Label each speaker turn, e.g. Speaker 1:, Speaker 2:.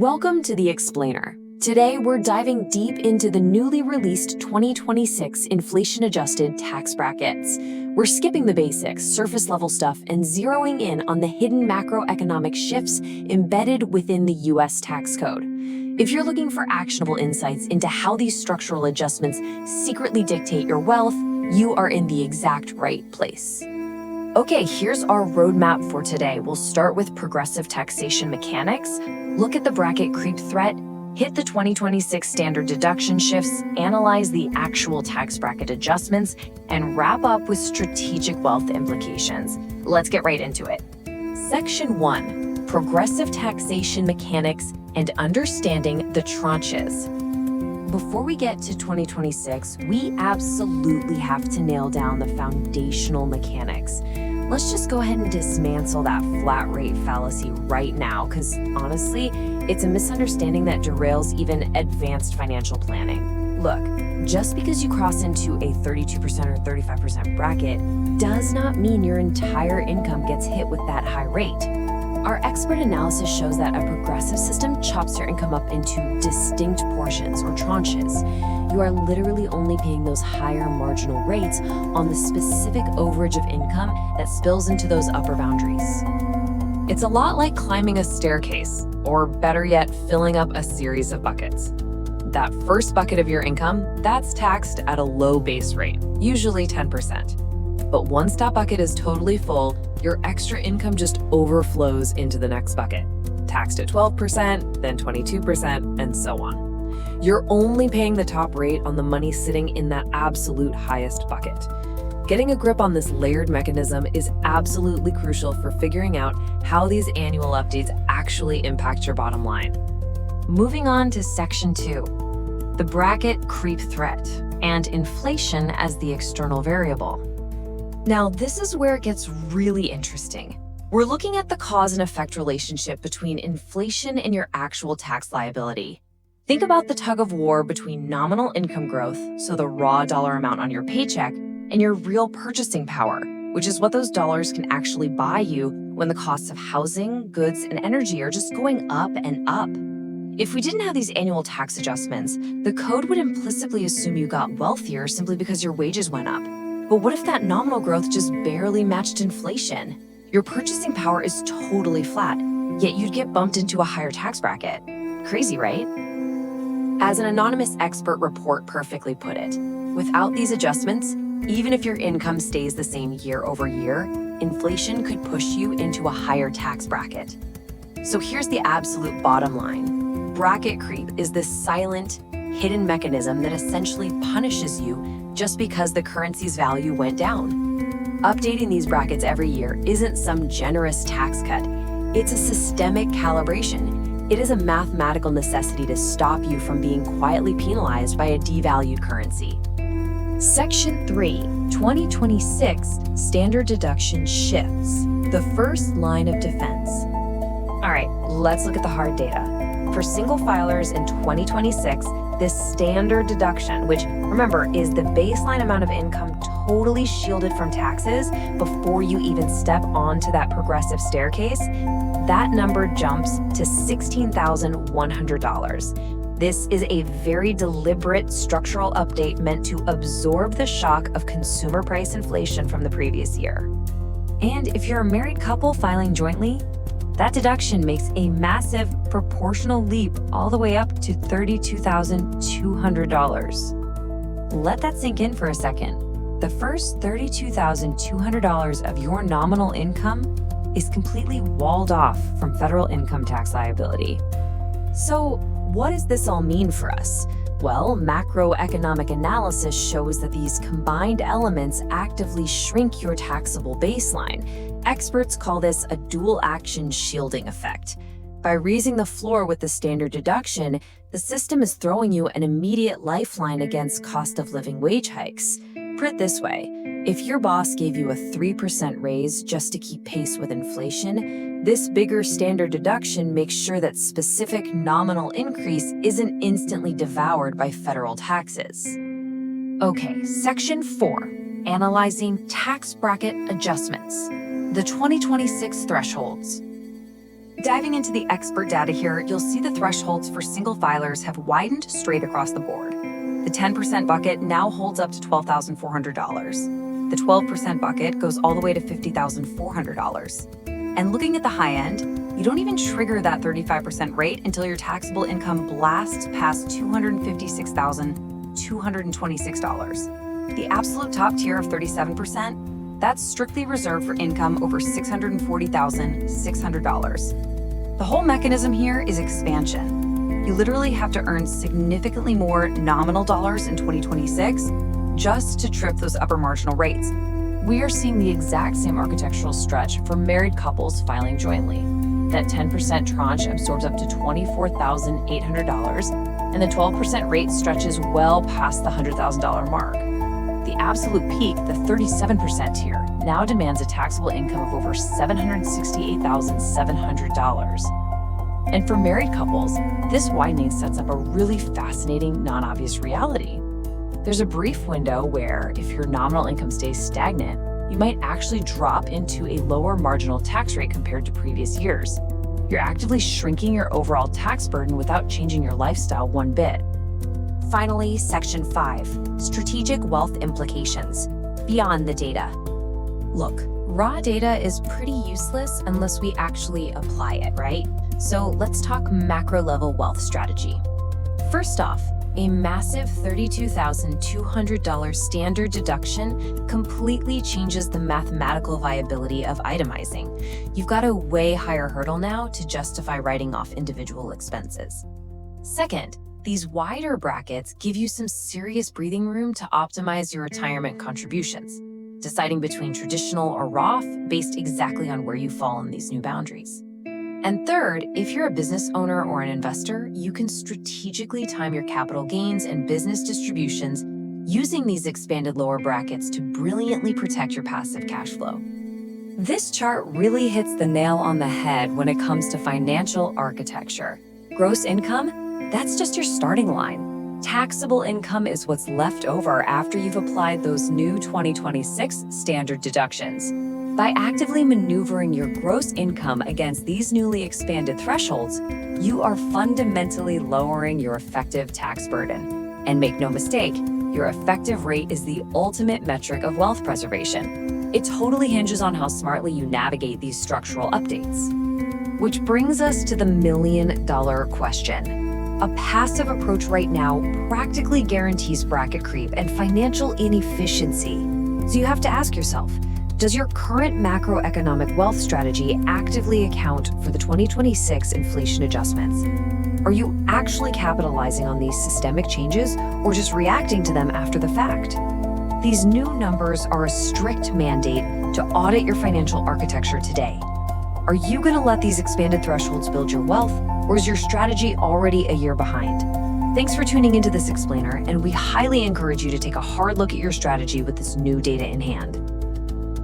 Speaker 1: Welcome to The Explainer. Today, we're diving deep into the newly released 2026 inflation-adjusted tax brackets. We're skipping the basics, surface-level stuff, and zeroing in on the hidden macroeconomic shifts embedded within the U.S. tax code. If you're looking for actionable insights into how these structural adjustments secretly dictate your wealth, you are in the exact right place. Okay, here's our roadmap for today. We'll start with progressive taxation mechanics, look at the bracket creep threat, hit the 2026 standard deduction shifts, analyze the actual tax bracket adjustments, and wrap up with strategic wealth implications. Let's get right into it. Section 1, Progressive Taxation Mechanics and Understanding the Tranches. Before we get to 2026, we absolutely have to nail down the foundational mechanics. Let's just go ahead and dismantle that flat rate fallacy right now, because honestly, it's a misunderstanding that derails even advanced financial planning. Look, just because you cross into a 32% or 35% bracket does not mean your entire income gets hit with that high rate. Our expert analysis shows that a progressive system chops your income up into distinct portions or tranches. You are literally only paying those higher marginal rates on the specific overage of income that spills into those upper boundaries. It's a lot like climbing a staircase, or better yet, filling up a series of buckets. That first bucket of your income, that's taxed at a low base rate, usually 10%. But once that bucket is totally full, your extra income just overflows into the next bucket, taxed at 12%, then 22%, and so on. You're only paying the top rate on the money sitting in that absolute highest bucket. Getting a grip on this layered mechanism is absolutely crucial for figuring out how these annual updates actually impact your bottom line. Moving on to Section 2, the bracket creep threat and inflation as the external variable. Now, this is where it gets really interesting. We're looking at the cause and effect relationship between inflation and your actual tax liability. Think about the tug of war between nominal income growth, so the raw dollar amount on your paycheck, and your real purchasing power, which is what those dollars can actually buy you when the costs of housing, goods, and energy are just going up and up. If we didn't have these annual tax adjustments, the code would implicitly assume you got wealthier simply because your wages went up. But what if that nominal growth just barely matched inflation? Your purchasing power is totally flat, yet you'd get bumped into a higher tax bracket. Crazy, right? As an anonymous expert report perfectly put it, without these adjustments, even if your income stays the same year over year, inflation could push you into a higher tax bracket. So here's the absolute bottom line. Bracket creep is this silent, hidden mechanism that essentially punishes you just because the currency's value went down. Updating these brackets every year isn't some generous tax cut. It's a systemic calibration. It is a mathematical necessity to stop you from being quietly penalized by a devalued currency. Section 3, 2026 Standard Deduction Shifts, the first line of defense. All right, let's look at the hard data. For single filers in 2026, this standard deduction, which remember is the baseline amount of income totally shielded from taxes before you even step onto that progressive staircase, that number jumps to $16,100. This is a very deliberate structural update meant to absorb the shock of consumer price inflation from the previous year. And if you're a married couple filing jointly, that deduction makes a massive proportional leap all the way up to $32,200. Let that sink in for a second. The first $32,200 of your nominal income is completely walled off from federal income tax liability. So, what does this all mean for us? Well, macroeconomic analysis shows that these combined elements actively shrink your taxable baseline. Experts call this a dual action shielding effect. By raising the floor with the standard deduction, the system is throwing you an immediate lifeline against cost of living wage hikes. Put it this way, if your boss gave you a 3% raise just to keep pace with inflation, this bigger standard deduction makes sure that specific nominal increase isn't instantly devoured by federal taxes. Okay, Section 4, Analyzing Tax Bracket Adjustments. The 2026 Thresholds. Diving into the expert data here, you'll see the thresholds for single filers have widened straight across the board. The 10% bucket now holds up to $12,400. The 12% bucket goes all the way to $50,400. And looking at the high end, you don't even trigger that 35% rate until your taxable income blasts past $256,226. The absolute top tier of 37%, that's strictly reserved for income over $640,600. The whole mechanism here is expansion. You literally have to earn significantly more nominal dollars in 2026 just to trip those upper marginal rates. We are seeing the exact same architectural stretch for married couples filing jointly. That 10% tranche absorbs up to $24,800, and the 12% rate stretches well past the $100,000 mark. The absolute peak, the 37% tier, now demands a taxable income of over $768,700. And for married couples, this widening sets up a really fascinating, non-obvious reality. There's a brief window where, if your nominal income stays stagnant, you might actually drop into a lower marginal tax rate compared to previous years. You're actively shrinking your overall tax burden without changing your lifestyle one bit. Finally, Section 5, Strategic Wealth Implications, Beyond the Data. Look, raw data is pretty useless unless we actually apply it, right? So let's talk macro-level wealth strategy. First off, a massive $32,200 standard deduction completely changes the mathematical viability of itemizing. You've got a way higher hurdle now to justify writing off individual expenses. Second, these wider brackets give you some serious breathing room to optimize your retirement contributions, deciding between traditional or Roth based exactly on where you fall in these new boundaries. And third, if you're a business owner or an investor, you can strategically time your capital gains and business distributions using these expanded lower brackets to brilliantly protect your passive cash flow. This chart really hits the nail on the head when it comes to financial architecture. Gross income, that's just your starting line. Taxable income is what's left over after you've applied those new 2026 standard deductions. By actively maneuvering your gross income against these newly expanded thresholds, you are fundamentally lowering your effective tax burden. And make no mistake, your effective rate is the ultimate metric of wealth preservation. It totally hinges on how smartly you navigate these structural updates. Which brings us to the million-dollar question. A passive approach right now practically guarantees bracket creep and financial inefficiency. So you have to ask yourself, does your current macroeconomic wealth strategy actively account for the 2026 inflation adjustments? Are you actually capitalizing on these systemic changes or just reacting to them after the fact? These new numbers are a strict mandate to audit your financial architecture today. Are you going to let these expanded thresholds build your wealth, or is your strategy already a year behind? Thanks for tuning into this explainer, and we highly encourage you to take a hard look at your strategy with this new data in hand.